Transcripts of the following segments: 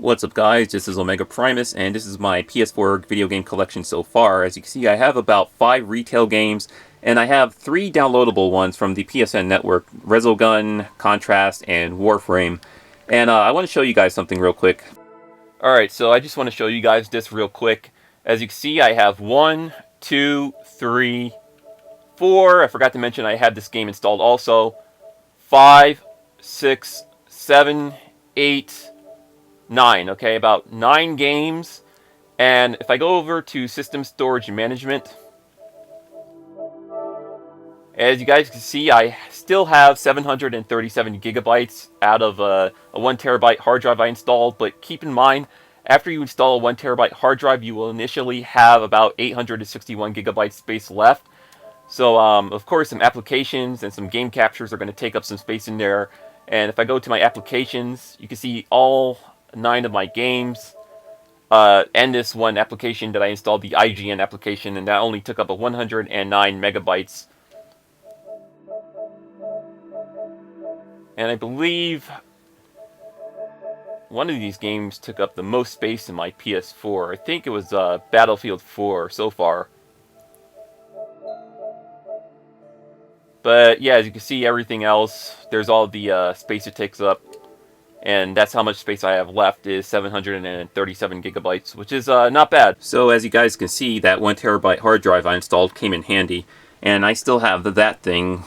What's up guys, this is Omega Primus and this is my PS4 video game collection so far. As you can see, I have about 5 retail games and I have 3 downloadable ones from the PSN network, Resogun, Contrast, and Warframe. And I want to show you guys something real quick. Alright, so I just want to show you guys this real quick. As you can see, I have 1, 2, 3, 4, I forgot to mention I had this game installed also, 5, 6, 7, 8, 9, okay, about 9 games. And if I go over to System Storage Management, as you guys can see, I still have 737 gigabytes out of a 1 terabyte hard drive I installed. But keep in mind, after you install a 1 terabyte hard drive, you will initially have about 861 gigabytes space left. So, of course, some applications and some game captures are going to take up some space in there. And if I go to my applications, you can see all 9 of my games, and this one application that I installed, the IGN application, and that only took up a 109 megabytes. And I believe one of these games took up the most space in my PS4. I think it was Battlefield 4 so far. But yeah, as you can see, everything else, there's all the space it takes up. And that's how much space I have left, is 737 gigabytes, which is not bad. So as you guys can see, that 1 terabyte hard drive I installed came in handy. And I still have that thing.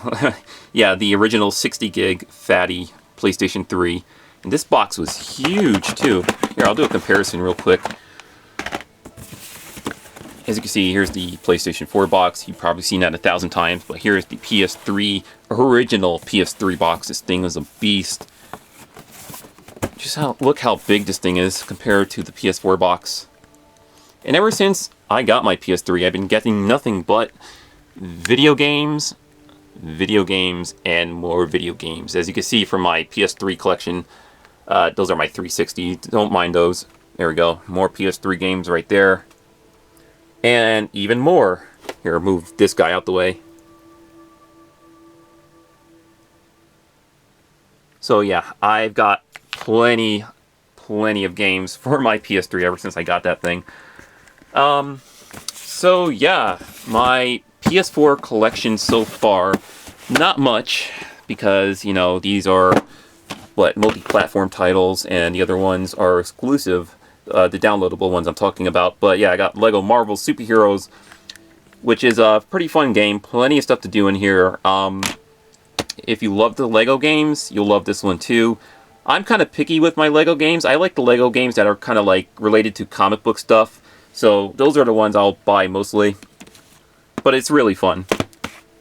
Yeah, the original 60 gig fatty PlayStation 3. And this box was huge too. Here, I'll do a comparison real quick. As you can see, here's the PlayStation 4 box. You've probably seen that 1,000 times. But here's the PS3, original PS3 box. This thing is a beast. Just look how big this thing is compared to the PS4 box. And ever since I got my PS3, I've been getting nothing but video games, and more video games. As you can see from my PS3 collection, those are my 360. Don't mind those. There we go. More PS3 games right there. And even more. Here, move this guy out the way. So yeah, I've got plenty of games for my PS3 ever since I got that thing. So yeah, my PS4 collection so far, not much, because, you know, these are, multi-platform titles, and the other ones are exclusive, the downloadable ones I'm talking about. But yeah, I got Lego Marvel Superheroes, which is a pretty fun game, plenty of stuff to do in here. If you love the Lego games, you'll love this one too. I'm kind of picky with my Lego games. I like the Lego games that are kind of like related to comic book stuff. So those are the ones I'll buy mostly. But it's really fun.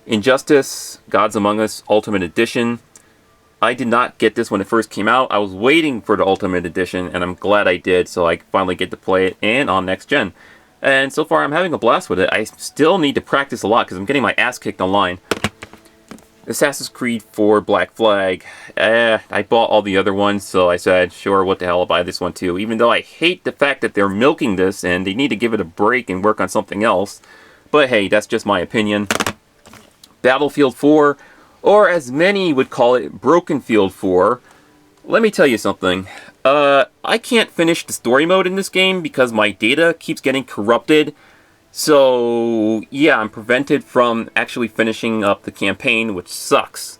Injustice, Gods Among Us Ultimate Edition. I did not get this when it first came out. I was waiting for the Ultimate Edition, and I'm glad I did, so I finally get to play it, and on next gen. And so far I'm having a blast with it. I still need to practice a lot because I'm getting my ass kicked online. Assassin's Creed 4 Black Flag. I bought all the other ones, so I said, sure, what the hell, I'll buy this one too. Even though I hate the fact that they're milking this and they need to give it a break and work on something else. But hey, that's just my opinion. Battlefield 4, or as many would call it, Broken Field 4. Let me tell you something. I can't finish the story mode in this game because my data keeps getting corrupted. So, yeah, I'm prevented from actually finishing up the campaign, which sucks.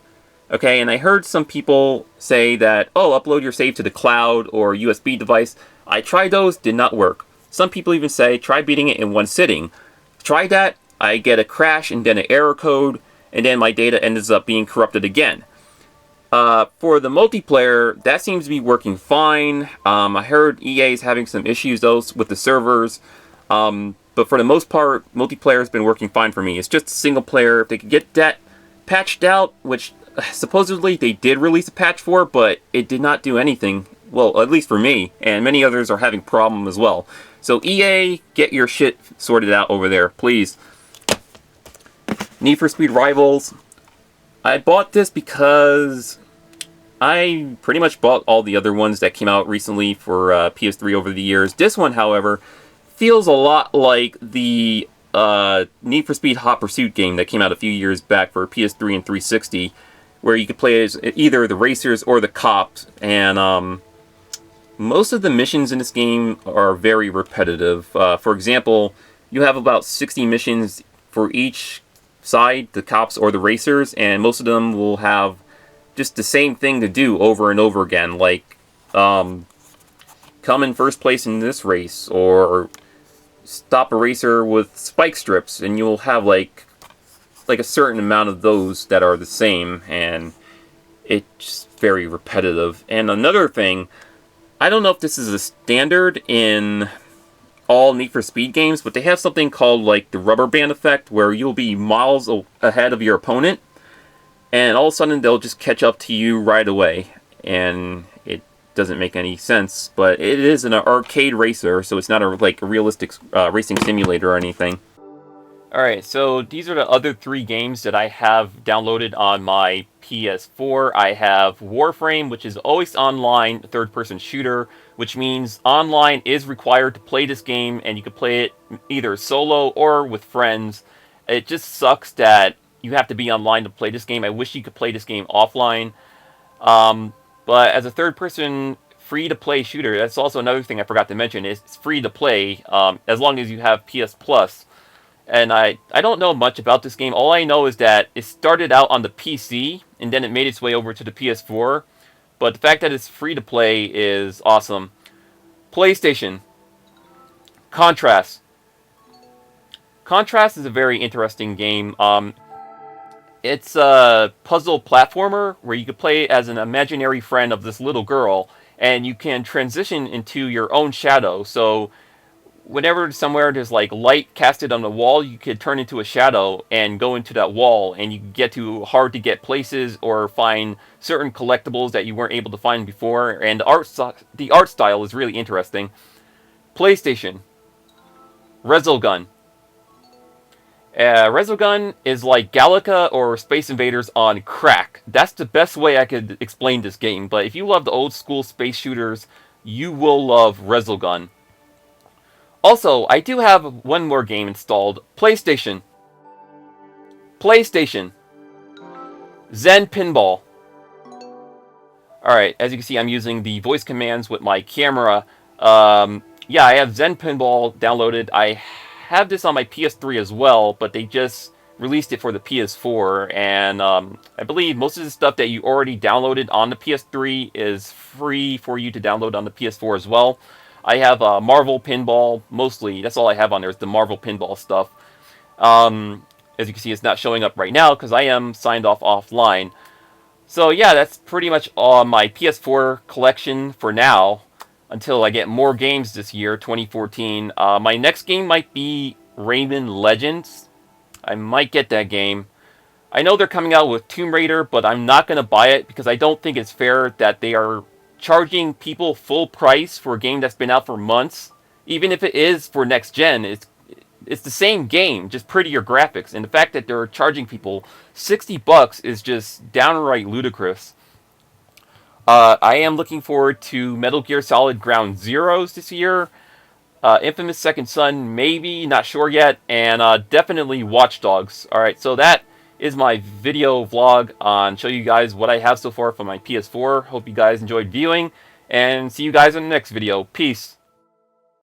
Okay, and I heard some people say that, oh, upload your save to the cloud or USB device. I tried those, did not work. Some people even say, try beating it in one sitting. Try that, I get a crash and then an error code, and then my data ends up being corrupted again. For the multiplayer, that seems to be working fine. I heard EA is having some issues, though, with the servers. But for the most part, multiplayer has been working fine for me. It's just single player. If they could get that patched out, which supposedly they did release a patch for, but it did not do anything. Well, at least for me, and many others are having problems as well. So EA, get your shit sorted out over there, please. Need for Speed Rivals. I bought this because I pretty much bought all the other ones that came out recently for PS3 over the years. This one, however, feels a lot like the Need for Speed Hot Pursuit game that came out a few years back for PS3 and 360, where you could play as either the racers or the cops, and Most of the missions in this game are very repetitive. For example, you have about 60 missions for each side, the cops or the racers, and most of them will have just the same thing to do over and over again, like come in first place in this race, or stop a racer with spike strips, and you'll have like a certain amount of those that are the same, and it's very repetitive. And another thing, I don't know if this is a standard in all Need for Speed games, but they have something called like the rubber band effect, where you'll be miles ahead of your opponent, and all of a sudden they'll just catch up to you right away. And it doesn't make any sense, but it is an arcade racer, so it's not a realistic racing simulator or anything. Alright, so these are the other 3 games that I have downloaded on my PS4. I have Warframe, which is always online, third-person shooter, which means online is required to play this game, and you can play it either solo or with friends. It just sucks that you have to be online to play this game. I wish you could play this game offline. But as a third-person free-to-play shooter, that's also another thing I forgot to mention, is it's free to play as long as you have PS Plus. And I don't know much about this game. All I know is that it started out on the PC, and then it made its way over to the PS4. But the fact that it's free to play is awesome. PlayStation. Contrast. Contrast is a very interesting game. It's a puzzle platformer where you can play as an imaginary friend of this little girl, and you can transition into your own shadow. So whenever somewhere there's like light casted on the wall, you could turn into a shadow and go into that wall, and you can get to hard to get places or find certain collectibles that you weren't able to find before. And the art style is really interesting. PlayStation. Resogun. Resogun is like Galaga or Space Invaders on crack. That's the best way I could explain this game. But if you love the old school space shooters, you will love Resogun. Also, I do have one more game installed. PlayStation. PlayStation. Zen Pinball. Alright, as you can see, I'm using the voice commands with my camera. Yeah, I have Zen Pinball downloaded. I have this on my PS3 as well, but they just released it for the PS4. And I believe most of the stuff that you already downloaded on the PS3 is free for you to download on the PS4 as well. I have Marvel Pinball, mostly. That's all I have on there is the Marvel Pinball stuff. As you can see, it's not showing up right now because I am signed off offline. So yeah, that's pretty much all my PS4 collection for now, until I get more games this year, 2014. My next game might be Rayman Legends. I might get that game. I know they're coming out with Tomb Raider, but I'm not going to buy it because I don't think it's fair that they are charging people full price for a game that's been out for months. Even if it is for next gen, it's the same game, just prettier graphics. And the fact that they're charging people $60 is just downright ludicrous. I am looking forward to Metal Gear Solid Ground Zeroes this year. Infamous Second Son, maybe, not sure yet. And definitely Watch Dogs. Alright, so that is my video vlog on show you guys what I have so far for my PS4. Hope you guys enjoyed viewing, and see you guys in the next video. Peace.